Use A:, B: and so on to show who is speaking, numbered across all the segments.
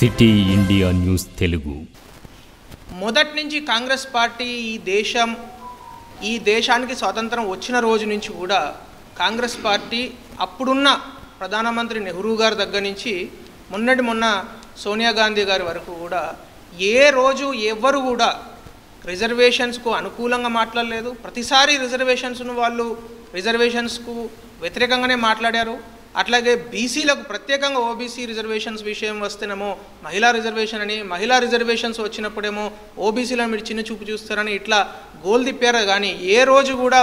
A: City India news Telugu.
B: మొదటి నుంచి Congress party ఈ దేశానికి స్వాతంత్రం వచ్చిన రోజు నుంచి కూడా కాంగ్రెస్ పార్టీ అప్పుడున్న ప్రధానమంత్రి నెహ్రూ గారి దగ్గర నుంచి మొన్న సోనియా గాంధీ గారి వరకు కూడా ఏ రోజు ఎవరు కూడా రిజర్వేషన్స్కు అనుకూలంగా మాట్లాడలేదు. ప్రతిసారి రిజర్వేషన్స్కు వ్యతిరేకంగానే మాట్లాడారు. అట్లాగే బీసీలకు ప్రత్యేకంగా ఓబీసీ రిజర్వేషన్స్ విషయం వస్తేనేమో మహిళా రిజర్వేషన్స్ వచ్చినప్పుడేమో ఓబీసీలను మీరు చిన్న చూపు చూస్తారని ఇట్లా గోల్ తిప్పారు. కానీ ఏ రోజు కూడా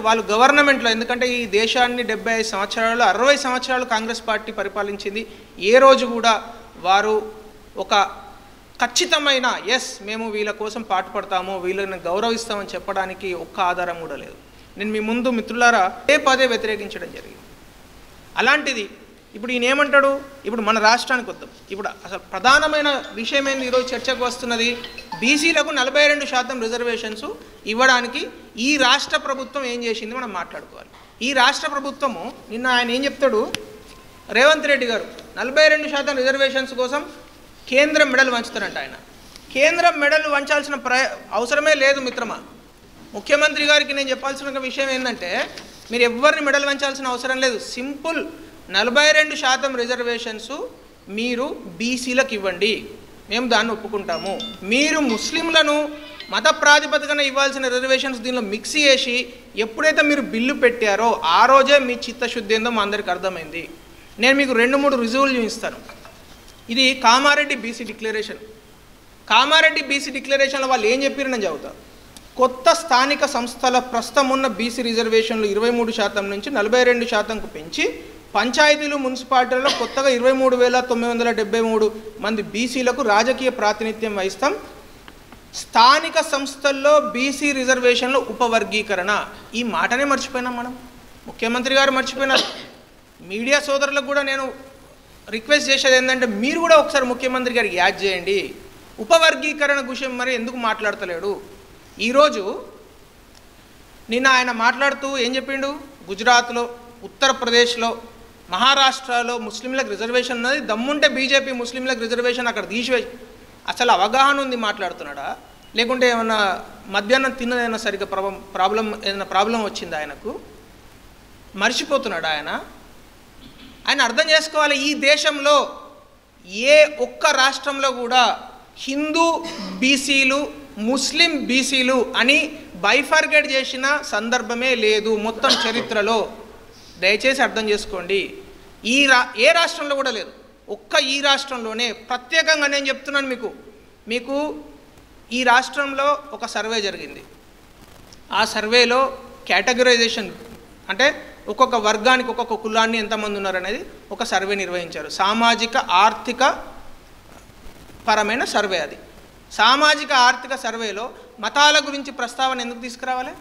B: వాళ్ళు గవర్నమెంట్లో, ఎందుకంటే ఈ దేశాన్ని 75 సంవత్సరాలు 60 సంవత్సరాలు కాంగ్రెస్ పార్టీ పరిపాలించింది, ఏ రోజు కూడా వారు ఒక ఖచ్చితమైన మేము వీళ్ళ కోసం పాటుపడతాము, వీళ్ళని గౌరవిస్తామని చెప్పడానికి ఒక్క ఆధారం కూడా లేదు. నేను మీ ముందు మిత్రులారా పదే వ్యతిరేకించడం జరిగింది. అలాంటిది ఇప్పుడు ఈయన ఏమంటాడు, ఇప్పుడు మన రాష్ట్రానికి వద్దాం. ఇప్పుడు అసలు ప్రధానమైన విషయం ఏంది ఈరోజు చర్చకు వస్తున్నది, బీసీలకు 42% రిజర్వేషన్స్ ఇవ్వడానికి ఈ రాష్ట్ర ప్రభుత్వం ఏం చేసింది మనం మాట్లాడుకోవాలి. ఈ రాష్ట్ర ప్రభుత్వము నిన్న ఆయన ఏం చెప్తాడు, రేవంత్ రెడ్డి గారు 42% రిజర్వేషన్స్ కోసం కేంద్రం మెడలు వంచుతారంట. ఆయన కేంద్రం మెడలు వంచాల్సిన అవసరమే లేదు మిత్రమా. ముఖ్యమంత్రి గారికి నేను చెప్పాల్సిన విషయం ఏంటంటే, మీరు ఎవరిని మెడలు వంచాల్సిన అవసరం లేదు. సింపుల్ 42% రిజర్వేషన్స్ మీరు బీసీలకు ఇవ్వండి, మేము దాన్ని ఒప్పుకుంటాము. మీరు ముస్లింలను మత ప్రాతిపదికన ఇవ్వాల్సిన రిజర్వేషన్స్ దీనిలో మిక్స్ చేసి ఎప్పుడైతే మీరు బిల్లు పెట్టారో ఆ రోజే మీ చిత్తశుద్ధి ఏందో మా అందరికి అర్థమైంది. నేను మీకు 2-3 రుజువులు చూపిస్తాను. ఇది Kamareddy BC declaration. Kamareddy BC డిక్లరేషన్లో వాళ్ళు ఏం చెప్పారు నేను చదువుతాను. కొత్త స్థానిక సంస్థల ప్రస్తుతం ఉన్న బీసీ రిజర్వేషన్లు 23% నుంచి 42%కు పెంచి పంచాయతీలు మున్సిపాలిటీలలో కొత్తగా 23,973 మంది బీసీలకు రాజకీయ ప్రాతినిధ్యం వహిస్తాం. స్థానిక సంస్థల్లో బీసీ రిజర్వేషన్ల ఉపవర్గీకరణ, ఈ మాటనే మర్చిపోయినాం మనం. ముఖ్యమంత్రి గారు మర్చిపోయినారు. మీడియా సోదరులకు కూడా నేను రిక్వెస్ట్ చేసేది ఏంటంటే, మీరు కూడా ఒకసారి ముఖ్యమంత్రి గారికి యాడ్ చేయండి. ఉపవర్గీకరణ విషయం మరి ఎందుకు మాట్లాడతలేడు? ఈరోజు నిన్న ఆయన మాట్లాడుతూ ఏం చెప్పిండు, గుజరాత్లో, ఉత్తరప్రదేశ్లో, మహారాష్ట్రలో ముస్లింలకు రిజర్వేషన్ ఉన్నది, దమ్ముంటే బీజేపీ ముస్లింలకు రిజర్వేషన్ అక్కడ తీసివేసి, అసలు అవగాహన ఉంది మాట్లాడుతున్నాడా, లేకుంటే ఏమన్నా మధ్యాహ్నం తిన్నదైనా సరిగ్గా ప్రాబ్లం వచ్చింది ఆయనకు, మర్చిపోతున్నాడా ఆయన అర్థం చేసుకోవాలి. ఈ దేశంలో ఏ ఒక్క రాష్ట్రంలో కూడా హిందూ బీసీలు ముస్లిం బీసీలు అని బైఫర్గేట్ చేసిన సందర్భమే లేదు మొత్తం చరిత్రలో. దయచేసి అర్థం చేసుకోండి. ఏ రాష్ట్రంలో కూడా లేదు. ఈ రాష్ట్రంలోనే ప్రత్యేకంగా నేను చెప్తున్నాను మీకు ఈ రాష్ట్రంలో ఒక సర్వే జరిగింది. ఆ సర్వేలో కేటగరైజేషన్ అంటే ఒక్కొక్క వర్గానికి ఒక్కొక్క కులాన్ని ఎంతమంది ఉన్నారనేది ఒక సర్వే నిర్వహించారు. సామాజిక ఆర్థిక పరమైన సర్వే అది. సామాజిక ఆర్థిక సర్వేలో మతాల గురించి ప్రస్తావన ఎందుకు తీసుకురావాలి?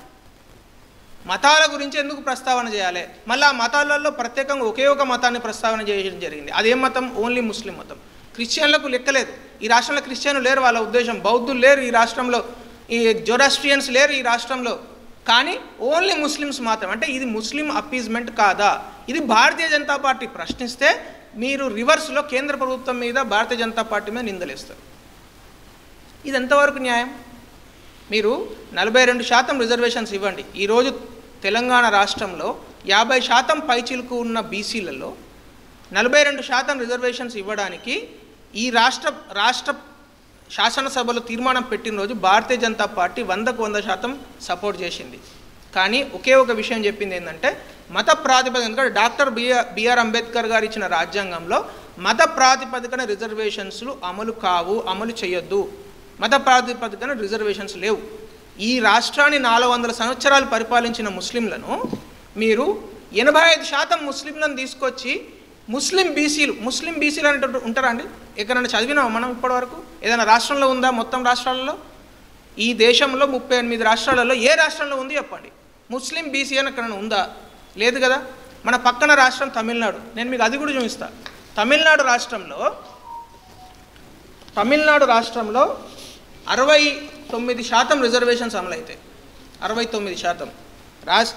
B: మతాల గురించి ఎందుకు ప్రస్తావన చేయాలి? మళ్ళీ ఆ మతాలలో ప్రత్యేకంగా ఒకే ఒక మతాన్ని ప్రస్తావన చేయడం జరిగింది. అదేం మతం? ఓన్లీ ముస్లిం మతం. క్రిస్టియన్లకు లెక్కలేదు. ఈ రాష్ట్రంలో క్రిస్టియన్లు లేరు, వాళ్ళ ఉద్దేశం. బౌద్ధులు లేరు ఈ రాష్ట్రంలో, ఈ జొరాస్ట్రియన్స్ లేరు ఈ రాష్ట్రంలో. కానీ ఓన్లీ ముస్లిమ్స్ మాత్రం. అంటే ఇది ముస్లిం అప్పీజ్మెంట్ కాదా? ఇది భారతీయ జనతా పార్టీ ప్రశ్నిస్తే మీరు రివర్స్లో కేంద్ర ప్రభుత్వం మీద భారతీయ జనతా పార్టీ మీద నిందలేస్తారు. ఇది ఎంతవరకు న్యాయం? మీరు 42% రిజర్వేషన్స్ ఇవ్వండి. ఈరోజు తెలంగాణ రాష్ట్రంలో 50% పైచిలుకు ఉన్న బీసీలలో 42% రిజర్వేషన్స్ ఇవ్వడానికి ఈ రాష్ట్ర శాసనసభలో తీర్మానం పెట్టిన రోజు భారతీయ జనతా పార్టీ 100కు 100% సపోర్ట్ చేసింది. కానీ ఒకే ఒక విషయం చెప్పింది ఏంటంటే, మత ప్రాతిపదికన, ఎందుకంటే డాక్టర్ బిఆర్ అంబేద్కర్ గారు ఇచ్చిన రాజ్యాంగంలో మత ప్రాతిపదికన రిజర్వేషన్స్లు అమలు చేయొద్దు. మత ప్రాతిపదికన రిజర్వేషన్స్ లేవు. ఈ రాష్ట్రాన్ని 400 సంవత్సరాలు పరిపాలించిన ముస్లింలను మీరు 85% ముస్లింలను తీసుకొచ్చి ముస్లిం బీసీలు అంటే ఉంటారా అండి? ఎక్కడైనా చదివినామా మనం ఇప్పటివరకు? ఏదైనా రాష్ట్రంలో ఉందా? మొత్తం రాష్ట్రాలలో, ఈ దేశంలో 38 రాష్ట్రాలలో ఏ రాష్ట్రంలో ఉంది చెప్పండి? ముస్లిం బీసీ అని ఎక్కడైనా ఉందా? లేదు కదా. మన పక్కన రాష్ట్రం తమిళనాడు. నేను మీకు అది కూడా చూపిస్తాను. తమిళనాడు రాష్ట్రంలో 69% రిజర్వేషన్స్ అమలైతాయి. 69%.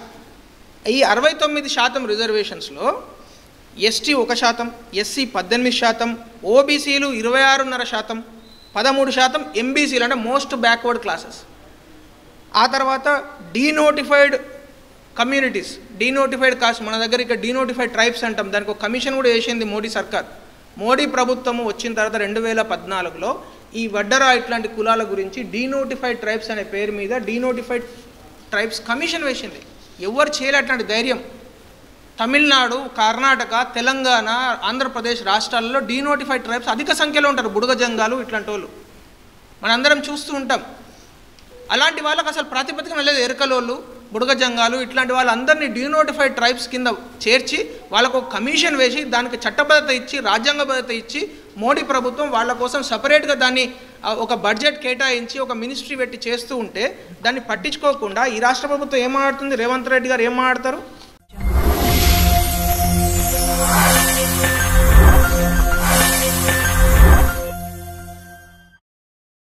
B: ఈ 69% రిజర్వేషన్స్లో ఎస్టీ 1%, ఎస్సీ 18%, ఓబీసీలు 26.5%, 13% ఎంబీసీలు అంటే మోస్ట్ బ్యాక్వర్డ్ క్లాసెస్. ఆ తర్వాత డీనోటిఫైడ్ కమ్యూనిటీస్, డీనోటిఫైడ్ కాస్ట్, మన దగ్గర ఇక్కడ డీనోటిఫైడ్ ట్రైబ్స్ అంటాం, దానికి ఒక కమిషన్ కూడా వేసింది మోడీ సర్కార్. మోడీ ప్రభుత్వము వచ్చిన తర్వాత 2014లో ఈ వడ్డరా ఇట్లాంటి కులాల గురించి డీనోటిఫైడ్ ట్రైబ్స్ అనే పేరు మీద డీనోటిఫైడ్ ట్రైబ్స్ కమిషన్ వేసింది. ఎవరు చేయలే అట్లాంటి ధైర్యం. తమిళనాడు, కర్ణాటక, తెలంగాణ, ఆంధ్రప్రదేశ్ రాష్ట్రాల్లో డీనోటిఫైడ్ ట్రైబ్స్ అధిక సంఖ్యలో ఉంటారు. బుడగ జంగాలు ఇట్లాంటి వాళ్ళు మనందరం చూస్తూ ఉంటాం. అలాంటి వాళ్ళకి అసలు ప్రాతిపదికన లేదు. ఎరకలోళ్ళు, బుడగ జంగాలు ఇట్లాంటి వాళ్ళందరినీ డీనోటిఫైడ్ ట్రైబ్స్ కింద చేర్చి వాళ్ళకు ఒక కమిషన్ వేసి దానికి చట్టబద్ధత ఇచ్చి రాజ్యాంగబద్ధత ఇచ్చి మోడీ ప్రభుత్వం వాళ్ళ కోసం సపరేట్గా దాన్ని ఒక బడ్జెట్ కేటాయించి ఒక మినిస్ట్రీ పెట్టి చేస్తూ ఉంటే దాన్ని పట్టించుకోకుండా ఈ రాష్ట్ర ప్రభుత్వం ఏం మాట్లాడుతుంది, రేవంత్ రెడ్డి గారు ఏం మాట్లాడతారు?